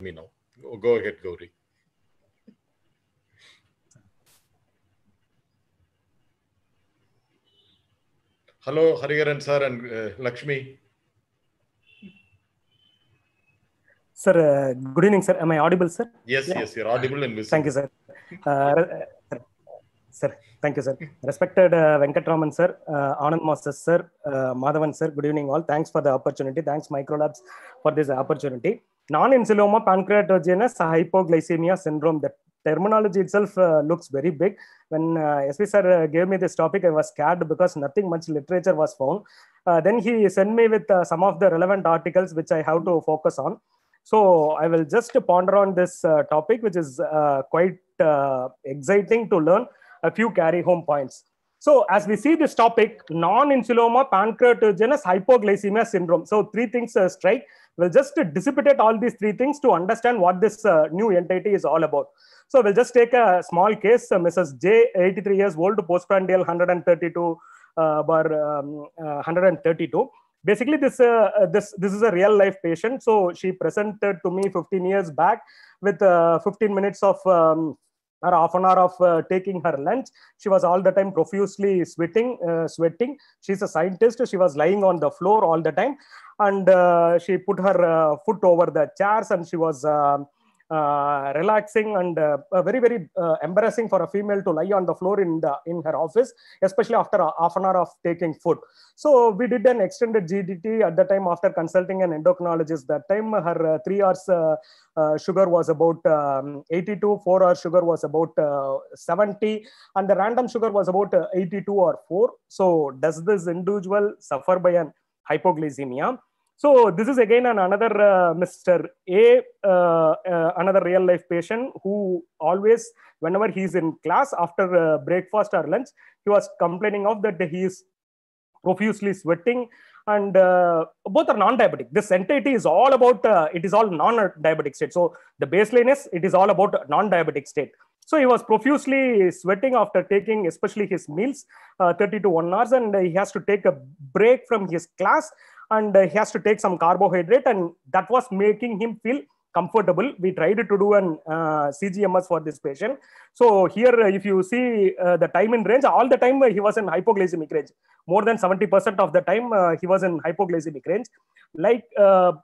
me now. Go ahead, Gauri. Hello, Hariharan sir and Lakshmi. Sir, good evening, sir. Am I audible, sir? Yes, yes, you're audible and visible. Thank you, sir. Sir, thank you, sir. Respected Venkatraman sir, Anand Master sir, Madhavan sir, good evening all. Thanks for the opportunity. Thanks Microlabs for this opportunity. Non-insuloma pancreatogenous hypoglycemia syndrome. The terminology itself looks very big. When SV sir gave me this topic, I was scared because nothing much literature was found. Then he sent me with some of the relevant articles which I have to focus on. So I will just ponder on this topic, which is quite exciting to learn a few carry home points. So as we see this topic, non-insuloma pancreatogenous hypoglycemia syndrome. So three things strike. We'll just dissipate all these three things to understand what this new entity is all about. So we'll just take a small case. Mrs. J, 83 years old, postprandial 132 bar 132. Basically, this is a real life patient. So she presented to me 15 years back with 15 minutes of or half an hour of taking her lunch. She was all the time profusely sweating. She's a scientist. She was lying on the floor all the time, and she put her foot over the chairs, and she was relaxing, and very embarrassing for a female to lie on the floor in her office, especially after half an hour of taking food. So we did an extended GDT at the time after consulting an endocrinologist. That time her 3 hours sugar was about 82, 4 hours sugar was about 70, and the random sugar was about 82 or 4. So does this individual suffer by an hypoglycemia? So this is again another Mr. A, another real life patient who always, whenever he's in class after breakfast or lunch, he was complaining of that he is profusely sweating, and both are non-diabetic. This entity is all about, it is all non-diabetic state. So the baseline is, it is all about non-diabetic state. So he was profusely sweating after taking, especially his meals, 30 to 1 hours, and he has to take a break from his class, and he has to take some carbohydrate, and that was making him feel comfortable. We tried to do an CGMS for this patient. So here, if you see the time in range, all the time he was in hypoglycemic range. More than 70% of the time he was in hypoglycemic range. Like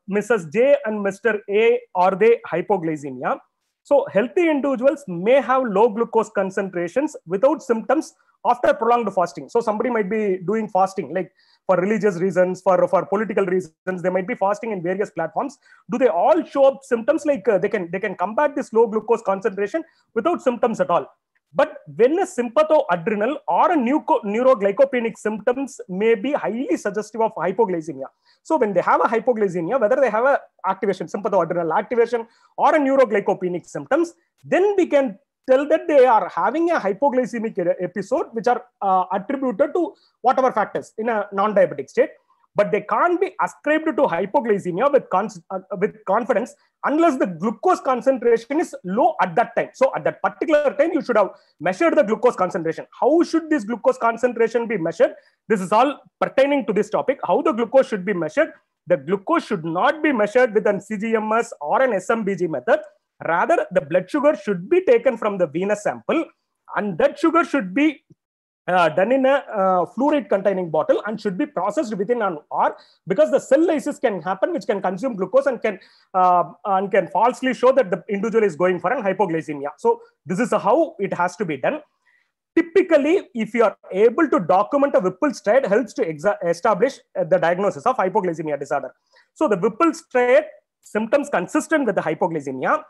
Mrs. J and Mr. A, are they hypoglycemia? So healthy individuals may have low glucose concentrations without symptoms after prolonged fasting. So somebody might be doing fasting, like for religious reasons, for political reasons, they might be fasting in various platforms. Do they all show up symptoms? Like they can combat this low glucose concentration without symptoms at all. But when a sympathoadrenal or a neuroglycopenic symptoms may be highly suggestive of hypoglycemia. So when they have a hypoglycemia, whether they have a activation, sympathoadrenal activation or a neuroglycopenic symptoms, then we can tell that they are having a hypoglycemic episode, which are attributed to whatever factors in a non-diabetic state. But they can't be ascribed to hypoglycemia with confidence unless the glucose concentration is low at that time. So at that particular time, you should have measured the glucose concentration. How should this glucose concentration be measured? This is all pertaining to this topic. How the glucose should be measured? The glucose should not be measured with an CGMS or an SMBG method. Rather, the blood sugar should be taken from the venous sample, and that sugar should be done in a fluoride containing bottle and should be processed within an hour, because the cell lysis can happen, which can consume glucose and can falsely show that the individual is going for an hypoglycemia. So this is how it has to be done. Typically, if you are able to document a Whipple's triad, helps to establish the diagnosis of hypoglycemia disorder. So the Whipple's triad symptoms consistent with the hypoglycemia.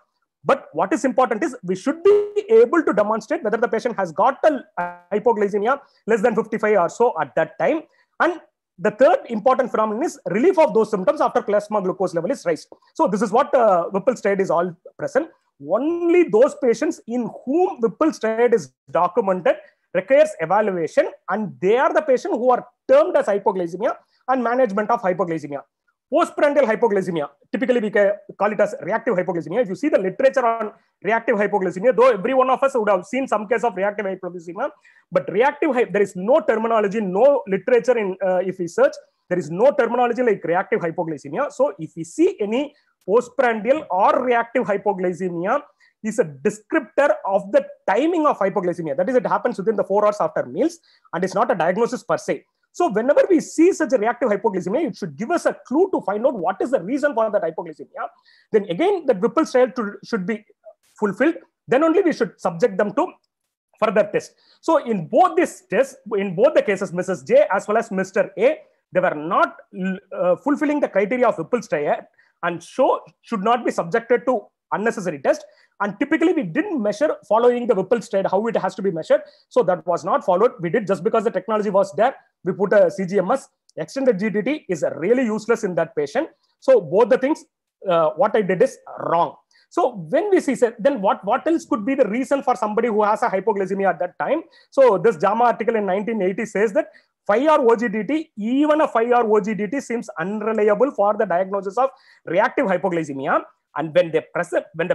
But what is important is we should be able to demonstrate whether the patient has got a hypoglycemia less than 55 or so at that time. And the third important phenomenon is relief of those symptoms after plasma glucose level is raised. So this is what Whipple's triad is all present. Only those patients in whom Whipple's triad is documented requires evaluation, and they are the patients who are termed as hypoglycemia and management of hypoglycemia. Postprandial hypoglycemia, typically we call it as reactive hypoglycemia. If you see the literature on reactive hypoglycemia, though every one of us would have seen some case of reactive hypoglycemia, but there is no terminology, no literature in, if we search, there is no terminology like reactive hypoglycemia. So if we see any postprandial or reactive hypoglycemia is a descriptor of the timing of hypoglycemia. That is, it happens within the 4 hours after meals, and it's not a diagnosis per se. So whenever we see such a reactive hypoglycemia, it should give us a clue to find out what is the reason for that hypoglycemia. Then again, the Whipple's trial should be fulfilled. Then only we should subject them to further test. So in both these tests, in both the cases, Mrs. J as well as Mr. A, they were not fulfilling the criteria of Whipple's triad, and should not be subjected to unnecessary test. And typically we didn't measure following the Whipple's triad how it has to be measured. So that was not followed. We did just because the technology was there. We put a CGMS. Extended GTT is really useless in that patient. So both the things, what I did is wrong. So when we see, then what else could be the reason for somebody who has a hypoglycemia at that time? So this JAMA article in 1980 says that 5-hour OGDT, even a 5-hour OGDT seems unreliable for the diagnosis of reactive hypoglycemia. And when the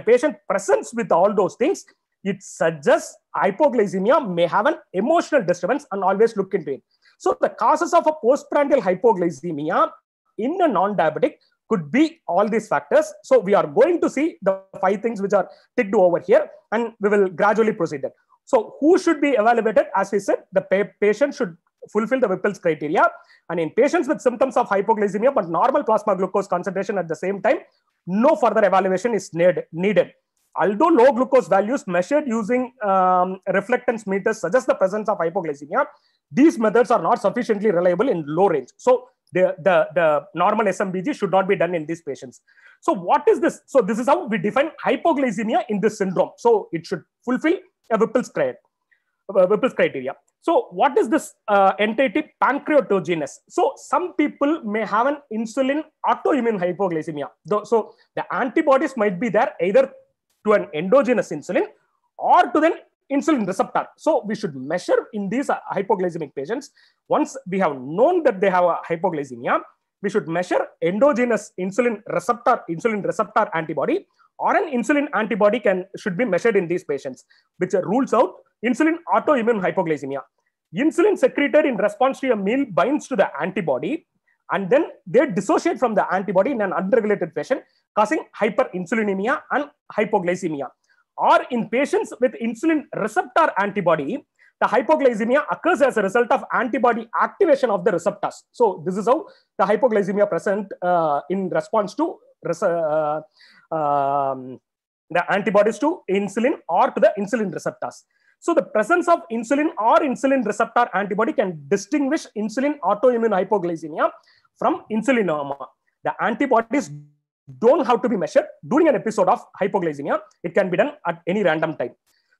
patient presents with all those things, it suggests hypoglycemia may have an emotional disturbance, and always look into it. So the causes of a postprandial hypoglycemia in a non-diabetic could be all these factors. So we are going to see the 5 things which are ticked over here, and we will gradually proceed that. So who should be evaluated? As we said, the patient should fulfill the Whipple's criteria. And in patients with symptoms of hypoglycemia but normal plasma glucose concentration at the same time, no further evaluation is needed. Although low glucose values measured using reflectance meters suggest the presence of hypoglycemia, these methods are not sufficiently reliable in low range. So the normal SMBG should not be done in these patients. So what is this? So this is how we define hypoglycemia in this syndrome. So it should fulfill a Whipple's criteria. So what is this entity pancreatogenous? So some people may have an insulin autoimmune hypoglycemia. So the antibodies might be there either to an endogenous insulin or to the insulin receptor. So we should measure in these hypoglycemic patients. Once we have known that they have a hypoglycemia, we should measure endogenous insulin receptor antibody, or an insulin antibody should be measured in these patients, which rules out insulin autoimmune hypoglycemia. Insulin secreted in response to a meal binds to the antibody, and then they dissociate from the antibody in an unregulated fashion, causing hyperinsulinemia and hypoglycemia. Or in patients with insulin receptor antibody, the hypoglycemia occurs as a result of antibody activation of the receptors. So this is how the hypoglycemia present in response to the antibodies to insulin or to the insulin receptors. So the presence of insulin or insulin receptor antibody can distinguish insulin autoimmune hypoglycemia from insulinoma. The antibodies don't have to be measured during an episode of hypoglycemia. It can be done at any random time.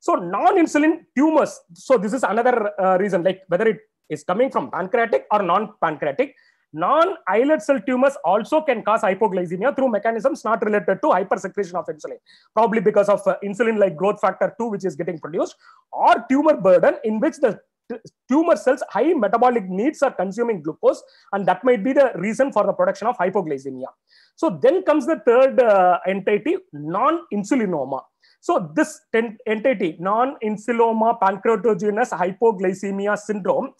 So non-insulin tumors. So this is another reason, like whether it is coming from pancreatic or non-pancreatic. Non-islet cell tumors also can cause hypoglycemia through mechanisms not related to hypersecretion of insulin, probably because of insulin-like growth factor 2, which is getting produced, or tumor burden in which the tumor cells' high metabolic needs are consuming glucose, and that might be the reason for the production of hypoglycemia. So then comes the third entity, non-insulinoma. So this entity, non-insulinoma pancreatogenous hypoglycemia syndrome,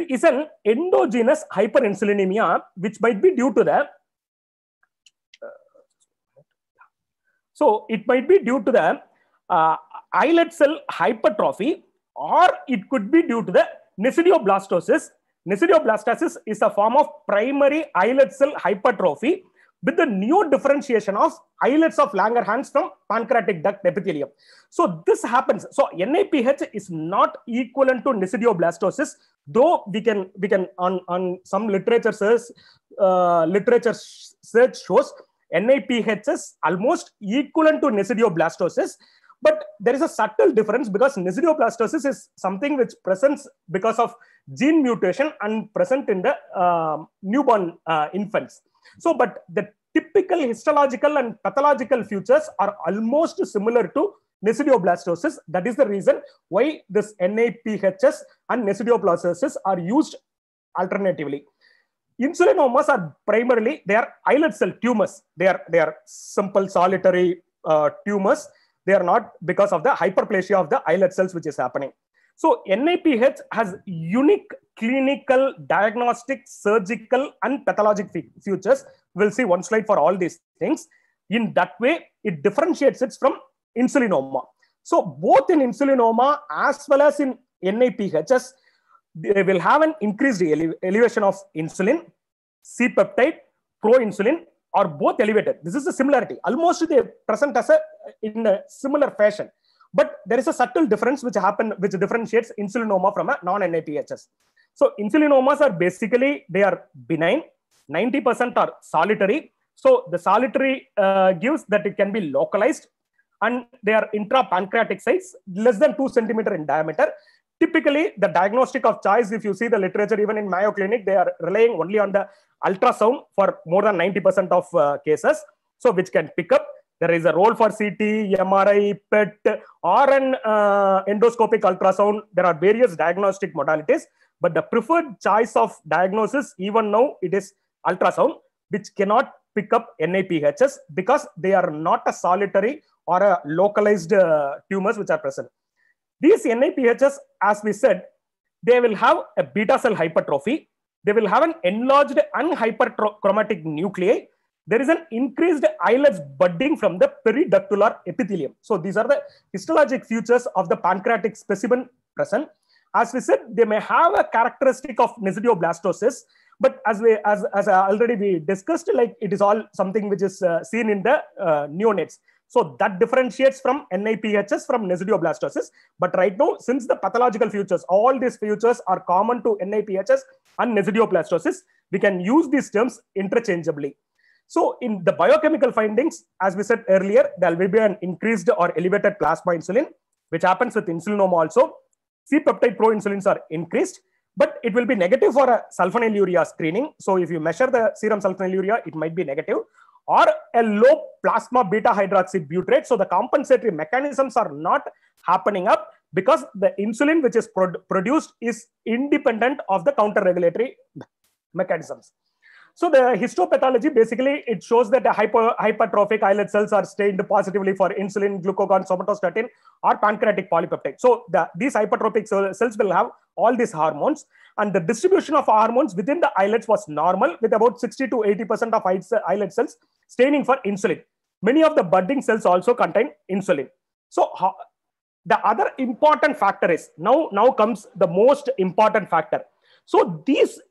is an endogenous hyperinsulinemia, which might be due to the islet cell hypertrophy, or it could be due to the nesidioblastosis. Nesidioblastosis is a form of primary islet cell hypertrophy with the new differentiation of islets of Langerhans from pancreatic duct epithelium. So this happens. So NIPH is not equivalent to nesidioblastosis, though we can on some literature search shows NIPH is almost equivalent to nesidioblastosis. But there is a subtle difference, because nesidioblastosis is something which presents because of gene mutation and present in the newborn infants. So, but the typical histological and pathological features are almost similar to nesidioblastosis. That is the reason why this NIPHs and nesidioblastosis are used alternatively. Insulinomas are primarily, they are islet cell tumors. They are simple solitary tumors. They are not because of the hyperplasia of the islet cells which is happening. So NIPH has unique clinical, diagnostic, surgical, and pathologic features. We'll see one slide for all these things. In that way, it differentiates it from insulinoma. So both in insulinoma as well as in NAPHS, they will have an increased elevation of insulin, C-peptide, pro-insulin are both elevated. This is a similarity. Almost they present as in a similar fashion. But there is a subtle difference which differentiates insulinoma from a non-NAPHS. So insulinomas are basically, they are benign. 90% are solitary. So the solitary gives that it can be localized, and they are intrapancreatic size, less than 2 centimeters in diameter. Typically, the diagnostic of choice, if you see the literature, even in Mayo Clinic, they are relying only on the ultrasound for more than 90% of cases, so which can pick up. There is a role for CT, MRI, PET, or an endoscopic ultrasound. There are various diagnostic modalities, but the preferred choice of diagnosis, even now, it is ultrasound, which cannot pick up NAPHS because they are not a solitary or a localized tumors which are present. These NAPHS, as we said, they will have a beta cell hypertrophy. They will have an enlarged and hyperchromatic nuclei. There is an increased islets budding from the periductular epithelium. So these are the histologic features of the pancreatic specimen present. As we said, they may have a characteristic of nesidioblastosis, but as already we discussed, like it is all something which is seen in the neonates. So that differentiates from NAPHS from nesidioblastosis. But right now, since the pathological features, all these features are common to NAPHS and nesidioblastosis, we can use these terms interchangeably. So in the biochemical findings, as we said earlier, there will be an increased or elevated plasma insulin, which happens with insulinoma also. C-peptide proinsulins are increased, but it will be negative for a sulfonylurea screening. So if you measure the serum sulfonylurea, it might be negative, or a low plasma beta hydroxybutyrate. So the compensatory mechanisms are not happening up because the insulin which is produced is independent of the counter-regulatory mechanisms. So the histopathology, basically, it shows that the hypertrophic islet cells are stained positively for insulin, glucagon, somatostatin, or pancreatic polypeptide. So these hypertrophic cells will have all these hormones, and the distribution of hormones within the islets was normal, with about 60 to 80% of islet cells staining for insulin. Many of the budding cells also contain insulin. So the other important factor is, now comes the most important factor. So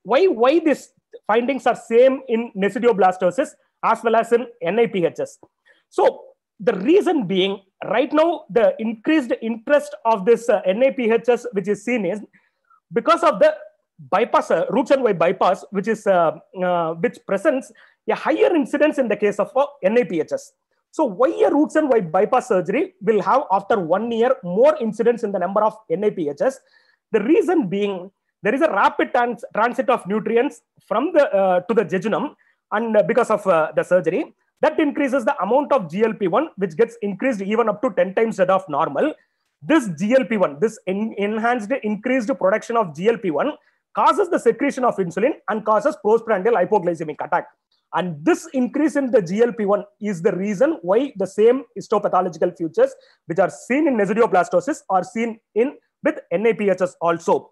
why these findings are same in nesidioblastosis as well as in NAPHS. So the reason being, right now, the increased interest of this NAPHS, which is seen is because of the bypass, roots and Y bypass, which presents a higher incidence in the case of NAPHS. So why a roots and Y bypass surgery will have after 1 year more incidence in the number of NAPHS? The reason being, there is a rapid transit of nutrients from the to the jejunum, and because of the surgery, that increases the amount of GLP-1, which gets increased even up to 10 times that of normal. This GLP-1, this enhanced increased production of GLP-1 causes the secretion of insulin and causes postprandial hypoglycemic attack. And this increase in the GLP-1 is the reason why the same histopathological features which are seen in nesidioblastosis are seen with NAPHS also.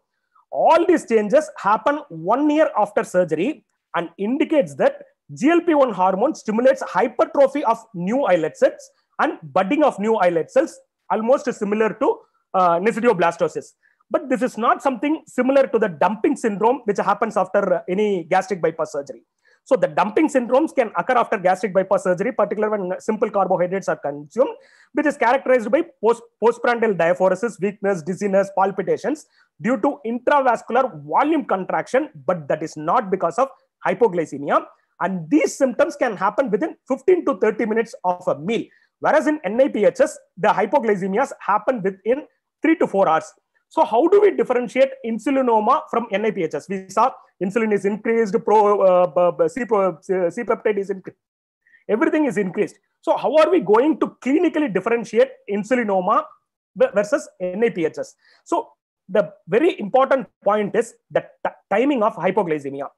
All these changes happen 1 year after surgery and indicates that GLP-1 hormone stimulates hypertrophy of new islet cells and budding of new islet cells, almost similar to nesidioblastosis. But this is not something similar to the dumping syndrome, which happens after any gastric bypass surgery. So the dumping syndromes can occur after gastric bypass surgery, particularly when simple carbohydrates are consumed, which is characterized by postprandial diaphoresis, weakness, dizziness, palpitations due to intravascular volume contraction, but that is not because of hypoglycemia. And these symptoms can happen within 15 to 30 minutes of a meal. Whereas in NAPHS, the hypoglycemias happen within 3 to 4 hours. So how do we differentiate insulinoma from NAPHS? We saw insulin is increased, C-peptide is increased. Everything is increased. So how are we going to clinically differentiate insulinoma versus NAPHS? So the very important point is the timing of hypoglycemia.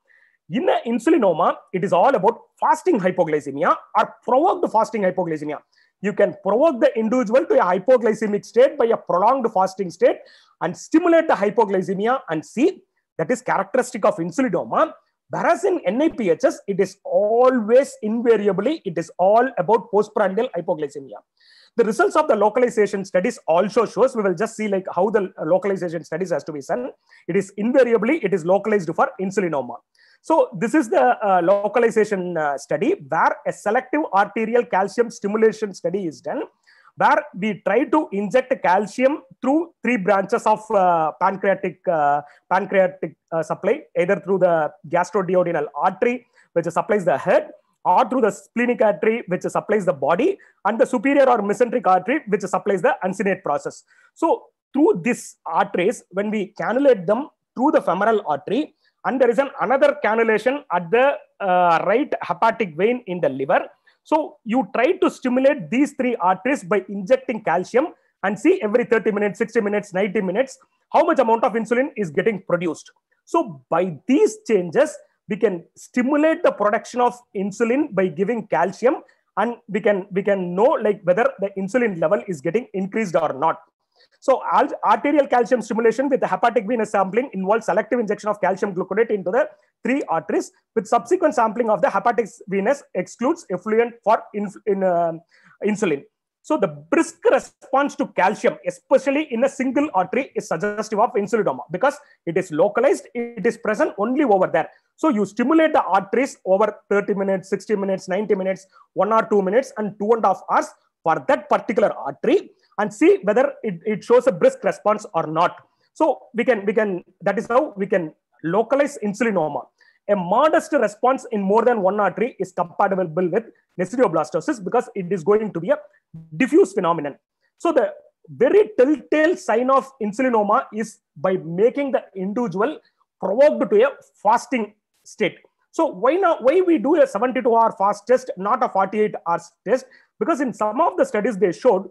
In the insulinoma, it is all about fasting hypoglycemia or provoked fasting hypoglycemia. You can provoke the individual to a hypoglycemic state by a prolonged fasting state and stimulate the hypoglycemia and see that is characteristic of insulinoma. Whereas in NIPHS, it is always invariably, it is all about postprandial hypoglycemia. The results of the localization studies also shows, we will just see like how the localization studies has to be done. It is invariably, it is localized for insulinoma. So this is the localization study where a selective arterial calcium stimulation study is done, where we try to inject calcium through 3 branches of pancreatic supply, either through the gastroduodenal artery, which supplies the head, or through the splenic artery, which supplies the body, and the superior or mesenteric artery, which supplies the uncinate process. So through these arteries, when we cannulate them through the femoral artery, and there is another cannulation at the right hepatic vein in the liver. So you try to stimulate these 3 arteries by injecting calcium and see every 30 minutes, 60 minutes, 90 minutes, how much amount of insulin is getting produced. So by these changes, we can stimulate the production of insulin by giving calcium, and we can know like whether the insulin level is getting increased or not. So arterial calcium stimulation with the hepatic venous sampling involves selective injection of calcium gluconate into the 3 arteries, with subsequent sampling of the hepatic venous excludes effluent for insulin. So the brisk response to calcium, especially in a single artery, is suggestive of insulinoma because it is localized, it is present only over there. So you stimulate the arteries over 30 minutes, 60 minutes, 90 minutes, 1 or 2 minutes, and 2.5 hours for that particular artery, and see whether it shows a brisk response or not. So that is how we can localize insulinoma. A modest response in more than 1 artery is compatible with nesidioblastosis because it is going to be a diffuse phenomenon. So the very telltale sign of insulinoma is by making the individual provoked to a fasting state. So why we do a 72-hour fast test, not a 48-hour test? Because in some of the studies they showed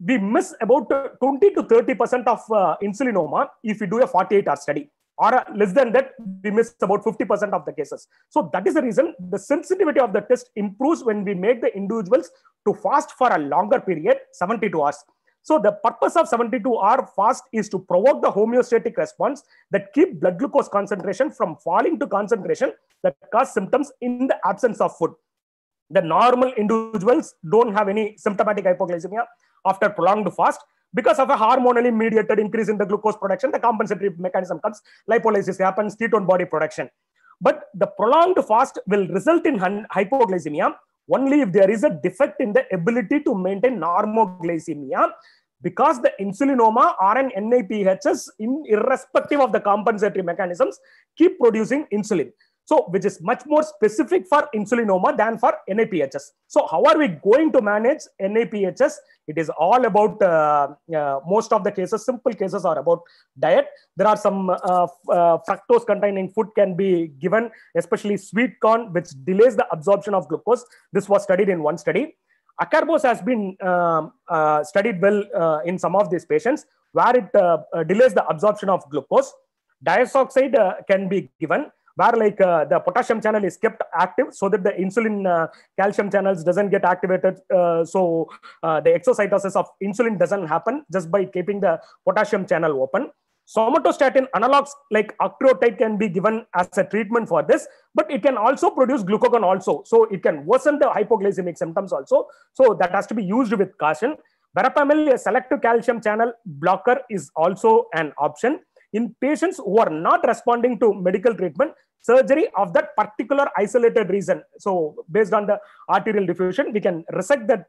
we miss about 20 to 30% of insulinoma if we do a 48-hour study, or less than that, we miss about 50% of the cases. So that is the reason the sensitivity of the test improves when we make the individuals to fast for a longer period, 72 hours. So the purpose of 72-hour fast is to provoke the homeostatic response that keep blood glucose concentration from falling to concentration that cause symptoms in the absence of food. The normal individuals don't have any symptomatic hypoglycemia after prolonged fast. Because of a hormonally mediated increase in the glucose production, the compensatory mechanism comes, lipolysis happens, ketone body production. But the prolonged fast will result in hypoglycemia only if there is a defect in the ability to maintain normoglycemia, because the insulinoma or an NIPHS, irrespective of the compensatory mechanisms, keep producing insulin. So, which is much more specific for insulinoma than for NIPHS. So, how are we going to manage NIPHS? It is all about, most of the cases, simple cases are about diet. There are some fructose containing food can be given, especially sweet corn, which delays the absorption of glucose. This was studied in one study. Acarbose has been studied well in some of these patients, where it delays the absorption of glucose. Diazoxide can be given, where like the potassium channel is kept active so that the insulin calcium channels doesn't get activated. So the exocytosis of insulin doesn't happen just by keeping the potassium channel open. Somatostatin analogs like octreotide can be given as a treatment for this, but it can also produce glucagon also. So it can worsen the hypoglycemic symptoms also. So that has to be used with caution. Verapamil, a selective calcium channel blocker, is also an option. In patients who are not responding to medical treatment, surgery of that particular isolated region. So based on the arterial diffusion, we can resect that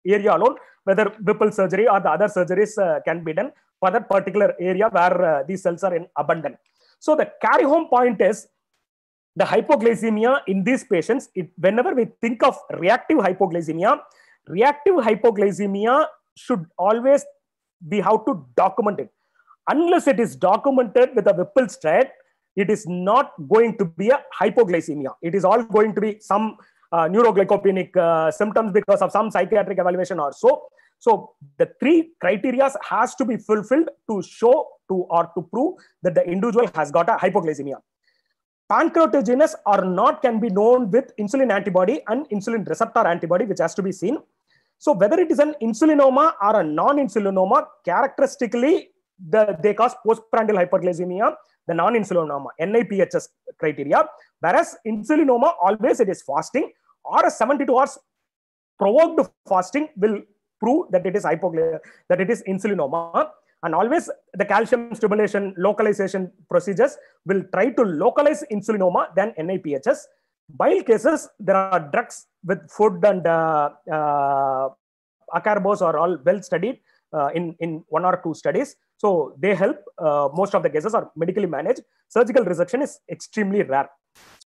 area alone, whether Whipple surgery or the other surgeries can be done for that particular area where these cells are in abundance. So the carry home point is the hypoglycemia in these patients. Whenever we think of reactive hypoglycemia should always be how to document it. Unless it is documented with a Whipple stat, it is not going to be a hypoglycemia. It is all going to be some neuroglycopenic symptoms because of some psychiatric evaluation or so. So the 3 criteria has to be fulfilled to show or to prove that the individual has got a hypoglycemia. Pancreatogenous or not can be known with insulin antibody and insulin receptor antibody, which has to be seen. So whether it is an insulinoma or a non-insulinoma, characteristically, they cause postprandial hyperglycemia the non-insulinoma, NIPHS criteria, whereas insulinoma always it is fasting, or a 72 hours provoked fasting will prove that it is that it is insulinoma. And always the calcium stimulation localization procedures will try to localize insulinoma than NIPHS. Bile cases, there are drugs with food and acarbose are all well studied in 1 or 2 studies. So they help. Most of the cases are medically managed. Surgical resection is extremely rare.